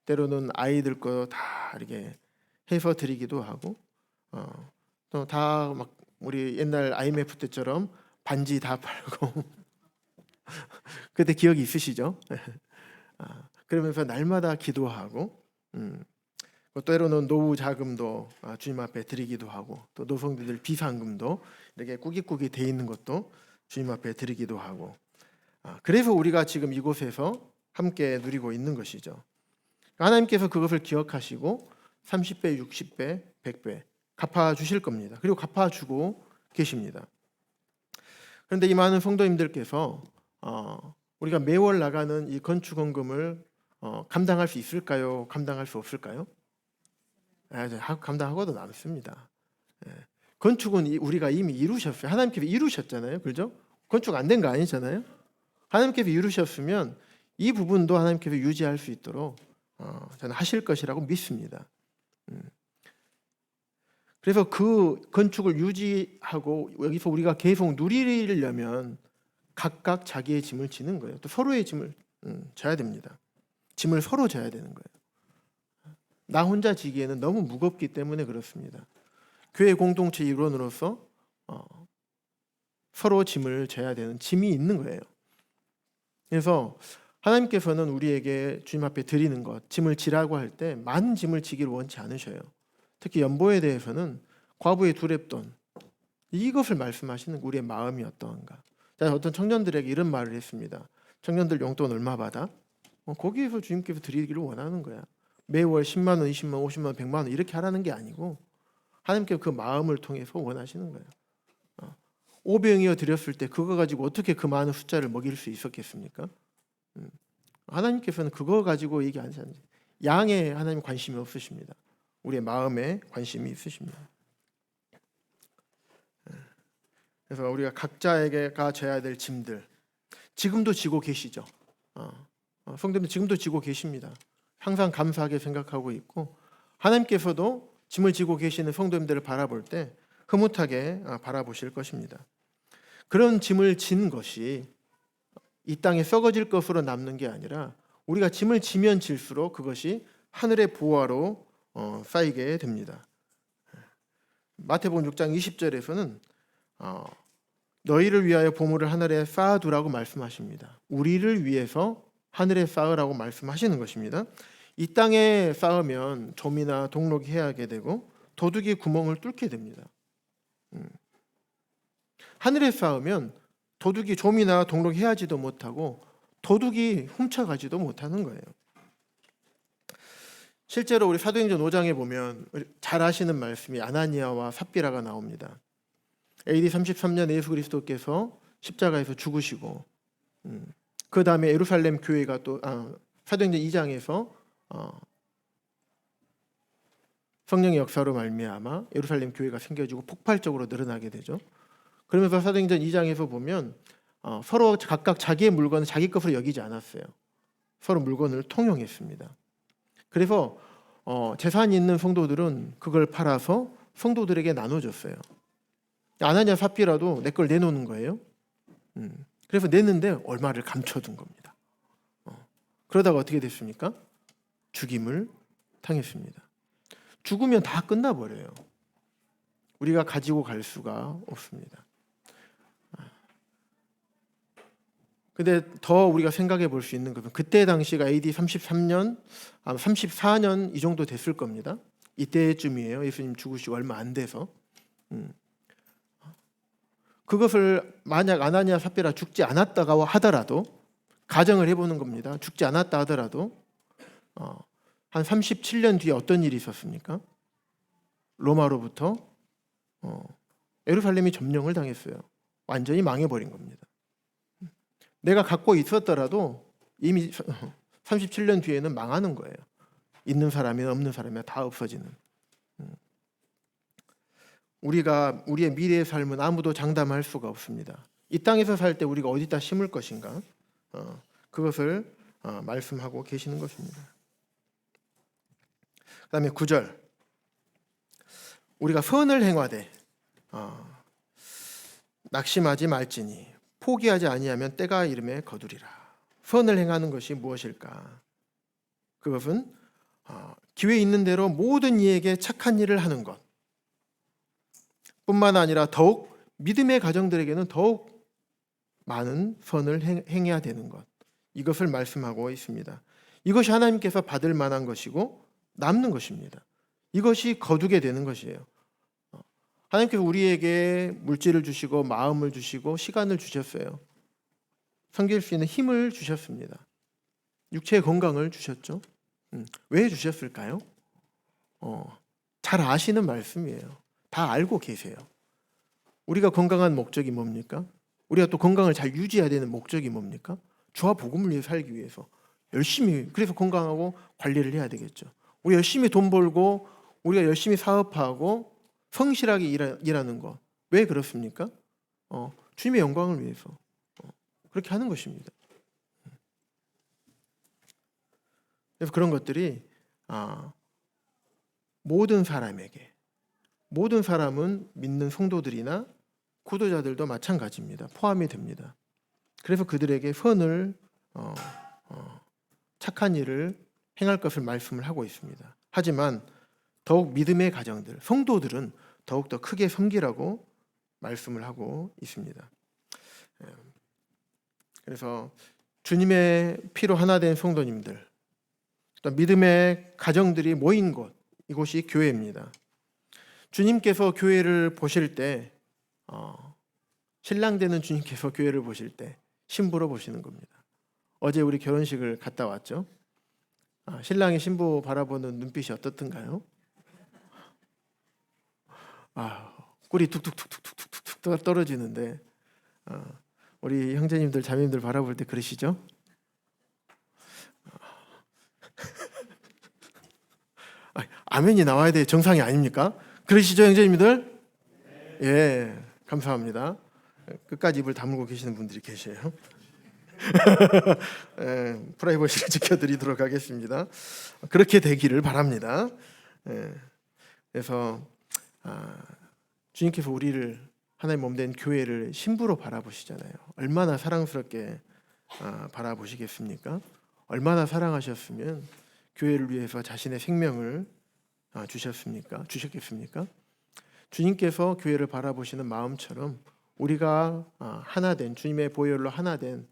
때로는 아이들 거 다 이렇게 해서 드리기도 하고 또 다 막 우리 옛날 IMF 때처럼 반지 다 팔고 그때 기억이 있으시죠? 그러면서 날마다 기도하고 또 때로는 노후 자금도 주님 앞에 드리기도 하고 또 노성들들 비상금도 이렇게 꾸깃꾸깃 돼 있는 것도 주님 앞에 드리기도 하고 그래서 우리가 지금 이곳에서 함께 누리고 있는 것이죠. 하나님께서 그것을 기억하시고 30배, 60배, 100배 갚아주실 겁니다. 그리고 갚아주고 계십니다. 그런데 이 많은 성도님들께서 우리가 매월 나가는 이 건축헌금을 감당할 수 있을까요? 감당할 수 없을까요? 감당하고도 남습니다. 건축은 우리가 이미 이루셨어요. 하나님께서 이루셨잖아요. 그렇죠? 건축 안 된 거 아니잖아요. 하나님께서 이루셨으면 이 부분도 하나님께서 유지할 수 있도록 저는 하실 것이라고 믿습니다. 그래서 그 건축을 유지하고 여기서 우리가 계속 누리려면 각각 자기의 짐을 지는 거예요. 또 서로의 짐을 져야 됩니다. 짐을 서로 져야 되는 거예요. 나 혼자 지기에는 너무 무겁기 때문에 그렇습니다. 교회 공동체 일원으로서 서로 짐을 져야 되는 짐이 있는 거예요. 그래서 하나님께서는 우리에게 주님 앞에 드리는 것, 짐을 지라고 할 때 많은 짐을 지기를 원치 않으셔요. 특히 연보에 대해서는 과부의 두렙돈, 이것을 말씀하시는 우리의 마음이 어떠한가. 자, 어떤 청년들에게 이런 말을 했습니다. 청년들 용돈 얼마 받아? 거기에서 주님께서 드리기를 원하는 거야. 매월 10만 원, 20만 원, 50만 원, 100만 원 이렇게 하라는 게 아니고 하나님께서 그 마음을 통해서 원하시는 거예요. 5병이어 드렸을 때 그거 가지고 어떻게 그 많은 숫자를 먹일 수 있었겠습니까? 하나님께서는 그거 가지고 얘기 안 하시는지, 양에 하나님 관심이 없으십니다. 우리의 마음에 관심이 있으십니다. 그래서 우리가 각자에게가 져야 될 짐들, 지금도 지고 계시죠. 성도님들 지금도 지고 계십니다. 항상 감사하게 생각하고 있고, 하나님께서도 짐을 지고 계시는 성도님들을 바라볼 때 흐뭇하게 바라보실 것입니다. 그런 짐을 진 것이 이 땅에 썩어질 것으로 남는 게 아니라 우리가 짐을 지면 질수록 그것이 하늘의 보화로 쌓이게 됩니다. 마태복음 6장 20절에서는 너희를 위하여 보물을 하늘에 쌓아두라고 말씀하십니다. 우리를 위해서 하늘에 쌓으라고 말씀하시는 것입니다. 이 땅에 쌓으면 좀이나 동록이 해하게 되고 도둑이 구멍을 뚫게 됩니다. 하늘에 쌓으면 도둑이 좀이나 동록이 해하지도 못하고 도둑이 훔쳐가지도 못하는 거예요. 실제로 우리 사도행전 5장에 보면 잘 아시는 말씀이 아나니아와 삽비라가 나옵니다. AD 33년 예수 그리스도께서 십자가에서 죽으시고 그 다음에 예루살렘 교회가 또 사도행전 2장에서 성령의 역사로 말미암아 예루살렘 교회가 생겨지고 폭발적으로 늘어나게 되죠. 그러면서 사도행전 2장에서 보면 서로 각각 자기의 물건을 자기 것으로 여기지 않았어요. 서로 물건을 통용했습니다. 그래서 재산이 있는 성도들은 그걸 팔아서 성도들에게 나눠줬어요. 아나니아 삽비라도 내 걸 내놓는 거예요. 그래서 냈는데 얼마를 감춰둔 겁니다. 그러다가 어떻게 됐습니까? 죽임을 당했습니다. 죽으면 다 끝나버려요. 우리가 가지고 갈 수가 없습니다. 근데 더 우리가 생각해 볼 수 있는 것은 그때 당시가 AD 33년, 34년 이 정도 됐을 겁니다. 이때쯤이에요. 예수님 죽으시고 얼마 안 돼서. 그것을 만약 아나니아 삽비라 죽지 않았다고 하더라도 가정을 해보는 겁니다. 죽지 않았다 하더라도 한 37년 뒤에 어떤 일이 있었습니까? 로마로부터 예루살렘이 점령을 당했어요. 완전히 망해버린 겁니다. 내가 갖고 있었더라도 이미 37년 뒤에는 망하는 거예요. 있는 사람이나 없는 사람이나 다 없어지는. 우리의 미래의 삶은 아무도 장담할 수가 없습니다. 이 땅에서 살 때 우리가 어디다 심을 것인가? 그것을 말씀하고 계시는 것입니다. 그 다음에 9절, 우리가 선을 행하되 낙심하지 말지니 포기하지 아니하면 때가 이름에 거두리라. 선을 행하는 것이 무엇일까? 그것은 기회 있는 대로 모든 이에게 착한 일을 하는 것 뿐만 아니라 더욱 믿음의 가정들에게는 더욱 많은 선을 행해야 되는 것, 이것을 말씀하고 있습니다. 이것이 하나님께서 받을 만한 것이고 남는 것입니다. 이것이 거두게 되는 것이에요. 하나님께서 우리에게 물질을 주시고 마음을 주시고 시간을 주셨어요. 섬길 수 있는 힘을 주셨습니다. 육체의 건강을 주셨죠. 왜 주셨을까요? 잘 아시는 말씀이에요. 다 알고 계세요. 우리가 건강한 목적이 뭡니까? 우리가 또 건강을 잘 유지해야 되는 목적이 뭡니까? 주와 복음을 위해 살기 위해서 열심히, 그래서 건강하고 관리를 해야 되겠죠. 우리 열심히 돈 벌고 우리가 열심히 사업하고 성실하게 일하는 것, 왜 그렇습니까? 주님의 영광을 위해서 그렇게 하는 것입니다. 그래서 그런 것들이 모든 사람에게 모든 사람은 믿는 성도들이나 구도자들도 마찬가지입니다. 포함이 됩니다. 그래서 그들에게 선을 착한 일을 행할 것을 말씀을 하고 있습니다. 하지만 더욱 믿음의 가정들, 성도들은 더욱 더 크게 섬기라고 말씀을 하고 있습니다. 그래서 주님의 피로 하나 된 성도님들, 또 믿음의 가정들이 모인 곳, 이곳이 교회입니다. 주님께서 교회를 보실 때, 신랑 되는 주님께서 교회를 보실 때 신부로 보시는 겁니다. 어제 우리 결혼식을 갔다 왔죠. 신랑이 신부 바라보는 눈빛이 어떻던가요? 꿀이 툭툭툭툭툭툭 떨어지는데, 우리 형제님들 자매님들 바라볼 때 그러시죠? 아멘이 나와야 돼. 정상이 아닙니까? 그러시죠, 형제님들? 예, 감사합니다. 끝까지 입을 다물고 계시는 분들이 계셔요. 프라이버시를 지켜드리도록 하겠습니다. 그렇게 되기를 바랍니다. 그래서 주님께서 우리를 하나님 몸된 교회를 신부로 바라보시잖아요. 얼마나 사랑스럽게 바라보시겠습니까? 얼마나 사랑하셨으면 교회를 위해서 자신의 생명을 주셨겠습니까? 주님께서 교회를 바라보시는 마음처럼 우리가 하나 된 주님의 보혈로 하나 된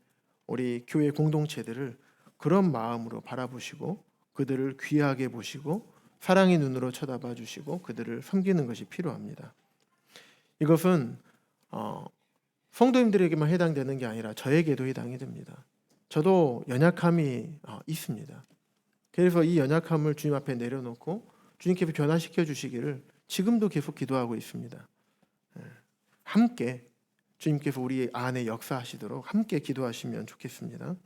우리 교회 공동체들을 그런 마음으로 바라보시고 그들을 귀하게 보시고 사랑의 눈으로 쳐다봐 주시고 그들을 섬기는 것이 필요합니다. 이것은 성도님들에게만 해당되는 게 아니라 저에게도 해당이 됩니다. 저도 연약함이 있습니다. 그래서 이 연약함을 주님 앞에 내려놓고 주님께서 변화시켜 주시기를 지금도 계속 기도하고 있습니다. 함께 주님께서 우리 안에 역사하시도록 함께 기도하시면 좋겠습니다.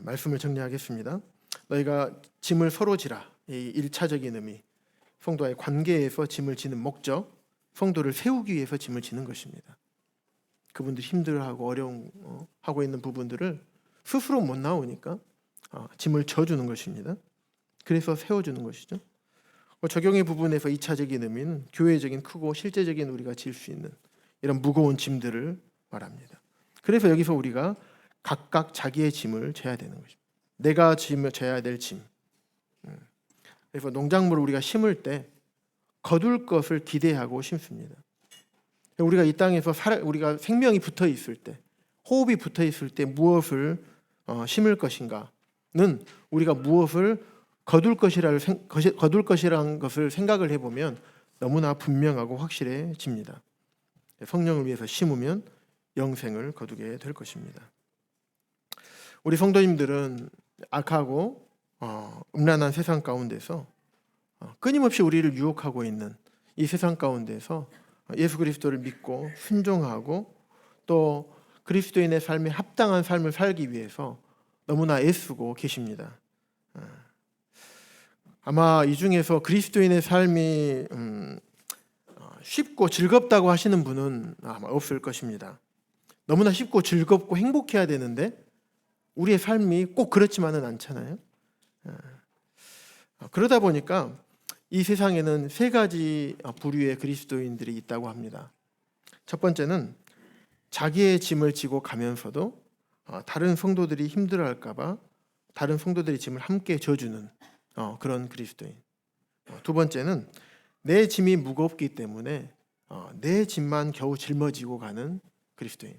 말씀을 정리하겠습니다. 너희가 짐을 서로 지라. 이 1차적인 의미, 성도와의 관계에서 짐을 지는 목적, 성도를 세우기 위해서 짐을 지는 것입니다. 그분들이 힘들어하고 어려워하고 있는 부분들을 스스로 못 나오니까 짐을 져주는 것입니다. 그래서 세워주는 것이죠. 적용의 부분에서 2차적인 의미는 교회적인 크고 실제적인 우리가 질 수 있는 이런 무거운 짐들을 말합니다. 그래서 여기서 우리가 각각 자기의 짐을 져야 되는 것입니다. 내가 짐을 져야 될 짐. 그래서 농작물을 우리가 심을 때 거둘 것을 기대하고 심습니다. 우리가 이 땅에서 우리가 생명이 붙어 있을 때, 호흡이 붙어 있을 때 무엇을 심을 것인가는 우리가 무엇을 거둘 것이라는 것을 생각을 해보면 너무나 분명하고 확실해집니다. 성령을 위해서 심으면 영생을 거두게 될 것입니다. 우리 성도님들은 악하고 음란한 세상 가운데서 끊임없이 우리를 유혹하고 있는 이 세상 가운데서 예수 그리스도를 믿고 순종하고 또 그리스도인의 삶에 합당한 삶을 살기 위해서 너무나 애쓰고 계십니다. 아마 이 중에서 그리스도인의 삶이 쉽고 즐겁다고 하시는 분은 아마 없을 것입니다. 너무나 쉽고 즐겁고 행복해야 되는데 우리의 삶이 꼭 그렇지만은 않잖아요. 그러다 보니까 이 세상에는 세 가지 부류의 그리스도인들이 있다고 합니다. 첫 번째는 자기의 짐을 지고 가면서도 다른 성도들이 힘들어할까 봐 다른 성도들의 짐을 함께 져주는 그런 그리스도인. 두 번째는 내 짐이 무겁기 때문에 내 짐만 겨우 짊어지고 가는 그리스도인.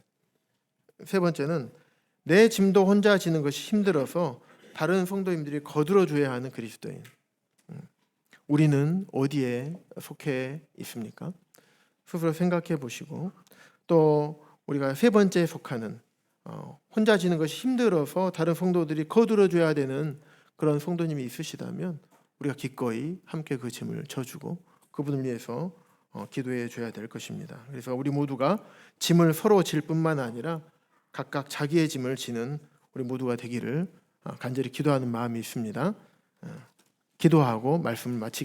세 번째는 내 짐도 혼자 지는 것이 힘들어서 다른 성도님들이 거들어줘야 하는 그리스도인. 우리는 어디에 속해 있습니까? 스스로 생각해 보시고 또 우리가 세 번째에 속하는 혼자 지는 것이 힘들어서 다른 성도들이 거들어줘야 되는 그런 성도님이 있으시다면 우리가 기꺼이 함께 그 짐을 져주고 그분을 위해서 기도해 줘야 될 것입니다. 그래서 우리 모두가 짐을 서로 질 뿐만 아니라 각각 자기의 짐을 지는 우리 모두가 되기를 간절히 기도하는 마음이 있습니다. 기도하고 말씀을 마치겠습니다.